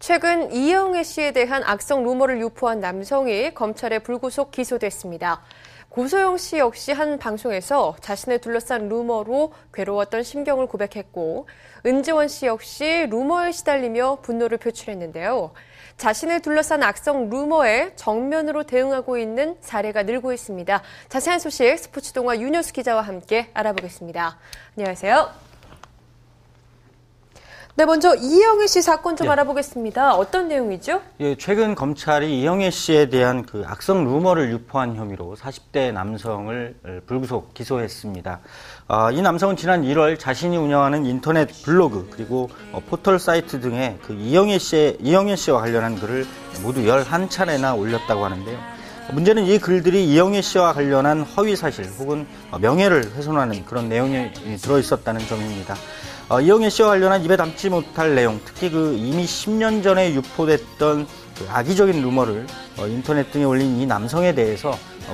최근 이영애 씨에 대한 악성 루머를 유포한 남성이 검찰에 불구속 기소됐습니다. 고소영 씨 역시 한 방송에서 자신을 둘러싼 루머로 괴로웠던 심경을 고백했고, 은지원 씨 역시 루머에 시달리며 분노를 표출했는데요. 자신을 둘러싼 악성 루머에 정면으로 대응하고 있는 사례가 늘고 있습니다. 자세한 소식 스포츠동화 윤효수 기자와 함께 알아보겠습니다. 안녕하세요. 네, 먼저 이영애 씨 사건 좀 알아보겠습니다. 어떤 내용이죠? 예, 최근 검찰이 이영애 씨에 대한 그 악성 루머를 유포한 혐의로 40대 남성을 불구속 기소했습니다. 이 남성은 지난 1월 자신이 운영하는 인터넷 블로그 그리고 포털 사이트 등에 그 이영애 씨와 관련한 글을 모두 11차례나 올렸다고 하는데요. 문제는 이 글들이 이영애 씨와 관련한 허위 사실 혹은 명예를 훼손하는 그런 내용이 들어있었다는 점입니다. 이영애 씨와 관련한 입에 담지 못할 내용, 특히 이미 10년 전에 유포됐던 악의적인 루머를 인터넷 등에 올린 이 남성에 대해서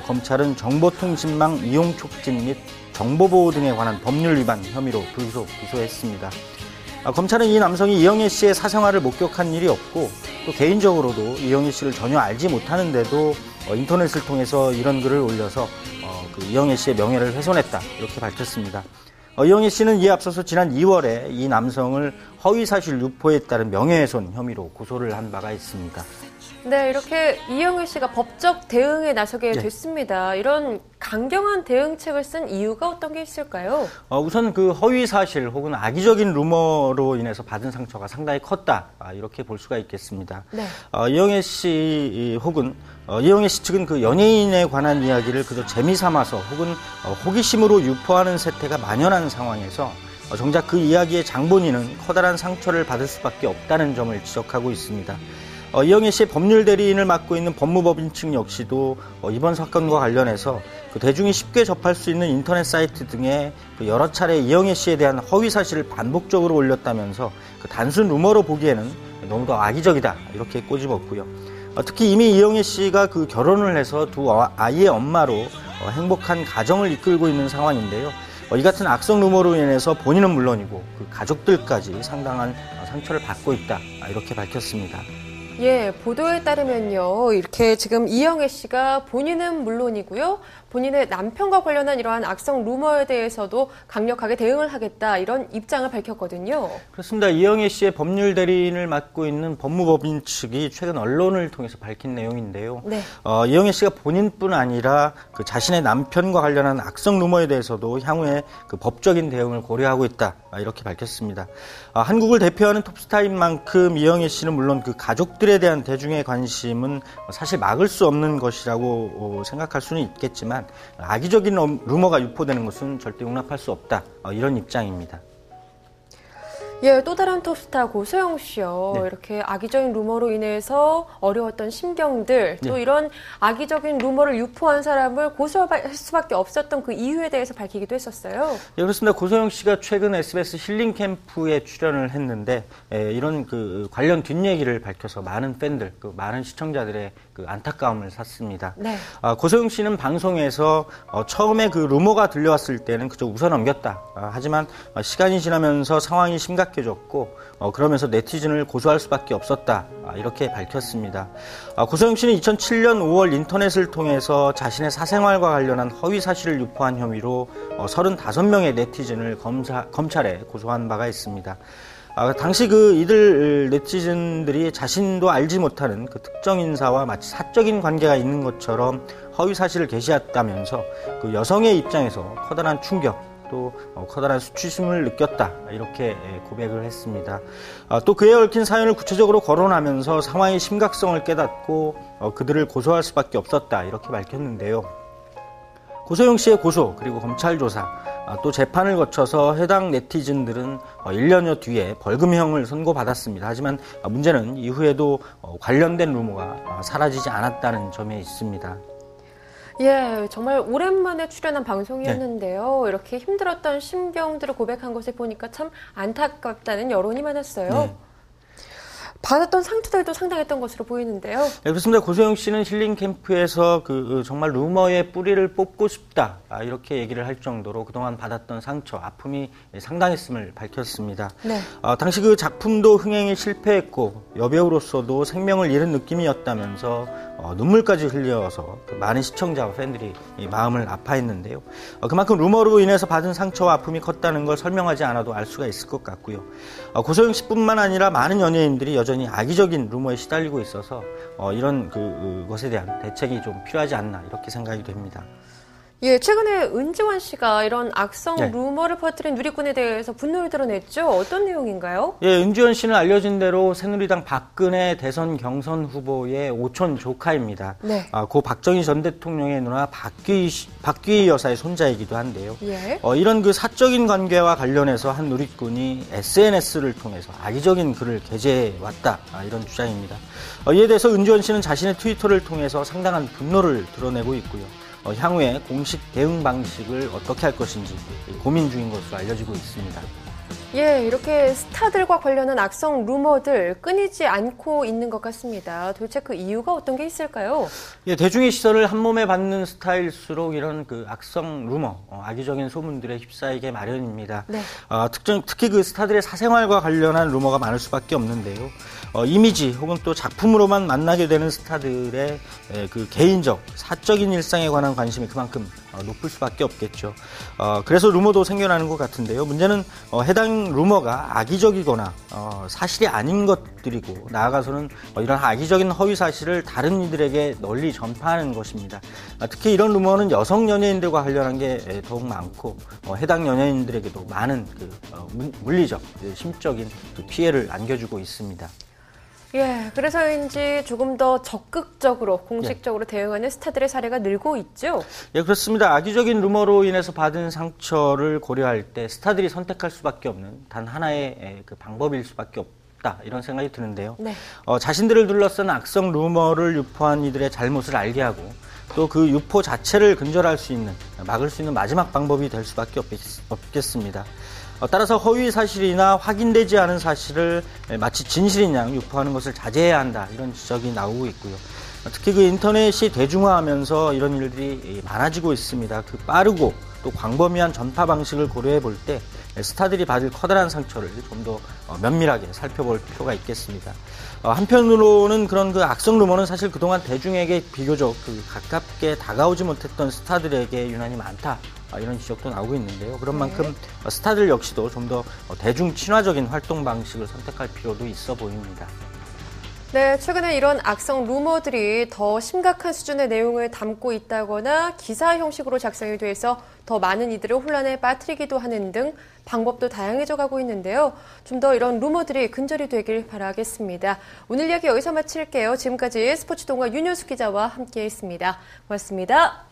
검찰은 정보통신망 이용 촉진 및 정보보호 등에 관한 법률 위반 혐의로 불구속 기소했습니다. 검찰은 이 남성이 이영애 씨의 사생활을 목격한 일이 없고 또 개인적으로도 이영애 씨를 전혀 알지 못하는데도 인터넷을 통해서 이런 글을 올려서 이영애 씨의 명예를 훼손했다, 이렇게 밝혔습니다. 이영애 씨는 이에 앞서서 지난 2월에 이 남성을 허위사실 유포에 따른 명예훼손 혐의로 고소를 한 바가 있습니다. 네, 이렇게 이영애 씨가 법적 대응에 나서게 됐습니다. 이런 강경한 대응책을 쓴 이유가 어떤 게 있을까요? 우선 그 허위사실 혹은 악의적인 루머로 인해서 받은 상처가 상당히 컸다, 이렇게 볼 수가 있겠습니다. 네. 이영애 씨 측은 그 연예인에 관한 이야기를 그저 재미삼아서 혹은 호기심으로 유포하는 세태가 만연한 상황에서 정작 그 이야기의 장본인은 커다란 상처를 받을 수밖에 없다는 점을 지적하고 있습니다. 이영애 씨의 법률 대리인을 맡고 있는 법무법인 측 역시도 이번 사건과 관련해서 대중이 쉽게 접할 수 있는 인터넷 사이트 등에 여러 차례 이영애 씨에 대한 허위 사실을 반복적으로 올렸다면서 단순 루머로 보기에는 너무도 악의적이다, 이렇게 꼬집었고요. 특히 이미 이영애 씨가 결혼을 해서 두 아이의 엄마로 행복한 가정을 이끌고 있는 상황인데요. 이 같은 악성 루머로 인해서 본인은 물론이고 가족들까지 상당한 상처를 받고 있다, 이렇게 밝혔습니다. 예, 보도에 따르면요, 이렇게 지금 이영애 씨가 본인은 물론이고요, 본인의 남편과 관련한 이러한 악성 루머에 대해서도 강력하게 대응을 하겠다, 이런 입장을 밝혔거든요. 그렇습니다. 이영애 씨의 법률 대리인을 맡고 있는 법무법인 측이 최근 언론을 통해서 밝힌 내용인데요. 네. 이영애 씨가 본인뿐 아니라 자신의 남편과 관련한 악성 루머에 대해서도 향후에 법적인 대응을 고려하고 있다, 이렇게 밝혔습니다. 한국을 대표하는 톱스타인 만큼 이영애 씨는 물론 가족들에 대한 대중의 관심은 사실 막을 수 없는 것이라고 생각할 수는 있겠지만 악의적인 루머가 유포되는 것은 절대 용납할 수 없다, 이런 입장입니다. 예, 또 다른 톱스타 고소영 씨요. 네. 이렇게 악의적인 루머로 인해서 어려웠던 심경들, 또 이런 악의적인 루머를 유포한 사람을 고소할 수밖에 없었던 그 이유에 대해서 밝히기도 했었어요. 예, 그렇습니다. 고소영 씨가 최근 SBS 힐링 캠프에 출연을 했는데 이런 관련 뒷얘기를 밝혀서 많은 팬들, 많은 시청자들의 안타까움을 샀습니다. 네. 고소영 씨는 방송에서 처음에 루머가 들려왔을 때는 그저 웃어 넘겼다. 하지만 시간이 지나면서 상황이 심각해졌고 그러면서 네티즌을 고소할 수밖에 없었다, 이렇게 밝혔습니다. 고소영 씨는 2007년 5월 인터넷을 통해서 자신의 사생활과 관련한 허위 사실을 유포한 혐의로 35명의 네티즌을 검찰에 고소한 바가 있습니다. 당시 이들 네티즌들이 자신도 알지 못하는 특정 인사와 마치 사적인 관계가 있는 것처럼 허위 사실을 게시했다면서 여성의 입장에서 커다란 충격, 또 커다란 수치심을 느꼈다, 이렇게 고백을 했습니다. 또 그에 얽힌 사연을 구체적으로 거론하면서 상황의 심각성을 깨닫고 그들을 고소할 수밖에 없었다, 이렇게 밝혔는데요. 고소영 씨의 고소 그리고 검찰 조사, 또 재판을 거쳐서 해당 네티즌들은 1년여 뒤에 벌금형을 선고받았습니다. 하지만 문제는 이후에도 관련된 루머가 사라지지 않았다는 점에 있습니다. 예, 정말 오랜만에 출연한 방송이었는데요. 네. 이렇게 힘들었던 심경들을 고백한 것을 보니까 참 안타깝다는 여론이 많았어요. 네. 받았던 상처들도 상당했던 것으로 보이는데요. 네, 그렇습니다. 고소영 씨는 힐링 캠프에서 정말 루머의 뿌리를 뽑고 싶다 이렇게 얘기를 할 정도로 그동안 받았던 상처, 아픔이 상당했음을 밝혔습니다. 네. 당시 그 작품도 흥행에 실패했고 여배우로서도 생명을 잃은 느낌이었다면서 눈물까지 흘려서 많은 시청자와 팬들이 마음을 아파했는데요. 그만큼 루머로 인해서 받은 상처와 아픔이 컸다는 걸 설명하지 않아도 알 수가 있을 것 같고요. 고소영 씨뿐만 아니라 많은 연예인들이 여전히 악의적인 루머에 시달리고 있어서 이런 것에 대한 대책이 좀 필요하지 않나 이렇게 생각이 됩니다. 예, 최근에 은지원 씨가 이런 악성 루머를 퍼뜨린 누리꾼에 대해서 분노를 드러냈죠. 어떤 내용인가요? 예, 은지원 씨는 알려진 대로 새누리당 박근혜 대선 경선 후보의 오촌 조카입니다. 네. 고 박정희 전 대통령의 누나 박귀희 여사의 손자이기도 한데요. 예. 이런 그 사적인 관계와 관련해서 한 누리꾼이 SNS를 통해서 악의적인 글을 게재해 왔다 이런 주장입니다. 이에 대해서 은지원 씨는 자신의 트위터를 통해서 상당한 분노를 드러내고 있고요. 향후에 공식 대응 방식을 어떻게 할 것인지 고민 중인 것으로 알려지고 있습니다. 예, 이렇게 스타들과 관련한 악성 루머들 끊이지 않고 있는 것 같습니다. 도대체 그 이유가 어떤 게 있을까요? 예, 대중의 시선을 한 몸에 받는 스타일수록 이런 그 악성 루머, 악의적인 소문들에 휩싸이게 마련입니다. 네. 특히 그 스타들의 사생활과 관련한 루머가 많을 수밖에 없는데요. 이미지 혹은 또 작품으로만 만나게 되는 스타들의 그 개인적, 사적인 일상에 관한 관심이 그만큼 높을 수밖에 없겠죠. 그래서 루머도 생겨나는 것 같은데요. 문제는 해당 루머가 악의적이거나 사실이 아닌 것들이고 나아가서는 이런 악의적인 허위 사실을 다른 이들에게 널리 전파하는 것입니다. 특히 이런 루머는 여성 연예인들과 관련한 게 더욱 많고 해당 연예인들에게도 많은 물리적, 심적인 피해를 안겨주고 있습니다. 예, 그래서인지 조금 더 적극적으로 공식적으로 대응하는 스타들의 사례가 늘고 있죠? 예, 그렇습니다. 악의적인 루머로 인해서 받은 상처를 고려할 때 스타들이 선택할 수밖에 없는 단 하나의 그 방법일 수밖에 없다 이런 생각이 드는데요. 네. 자신들을 둘러싼 악성 루머를 유포한 이들의 잘못을 알게 하고 또 그 유포 자체를 근절할 수 있는, 막을 수 있는 마지막 방법이 될 수밖에 없겠습니다. 따라서 허위 사실이나 확인되지 않은 사실을 마치 진실인 양 유포하는 것을 자제해야 한다 이런 지적이 나오고 있고요. 특히 그 인터넷이 대중화하면서 이런 일들이 많아지고 있습니다. 그 빠르고 또 광범위한 전파 방식을 고려해 볼 때 스타들이 받을 커다란 상처를 좀 더 면밀하게 살펴볼 필요가 있겠습니다. 한편으로는 그런 그 악성 루머는 사실 그동안 대중에게 비교적 가깝게 다가오지 못했던 스타들에게 유난히 많다. 이런 지적도 나오고 있는데요. 그런 만큼 스타들 역시도 좀 더 대중 친화적인 활동 방식을 선택할 필요도 있어 보입니다. 네, 최근에 이런 악성 루머들이 더 심각한 수준의 내용을 담고 있다거나 기사 형식으로 작성이 돼서 더 많은 이들을 혼란에 빠뜨리기도 하는 등 방법도 다양해져 가고 있는데요. 좀 더 이런 루머들이 근절이 되길 바라겠습니다. 오늘 이야기 여기서 마칠게요. 지금까지 스포츠동화 윤효숙 기자와 함께했습니다. 고맙습니다.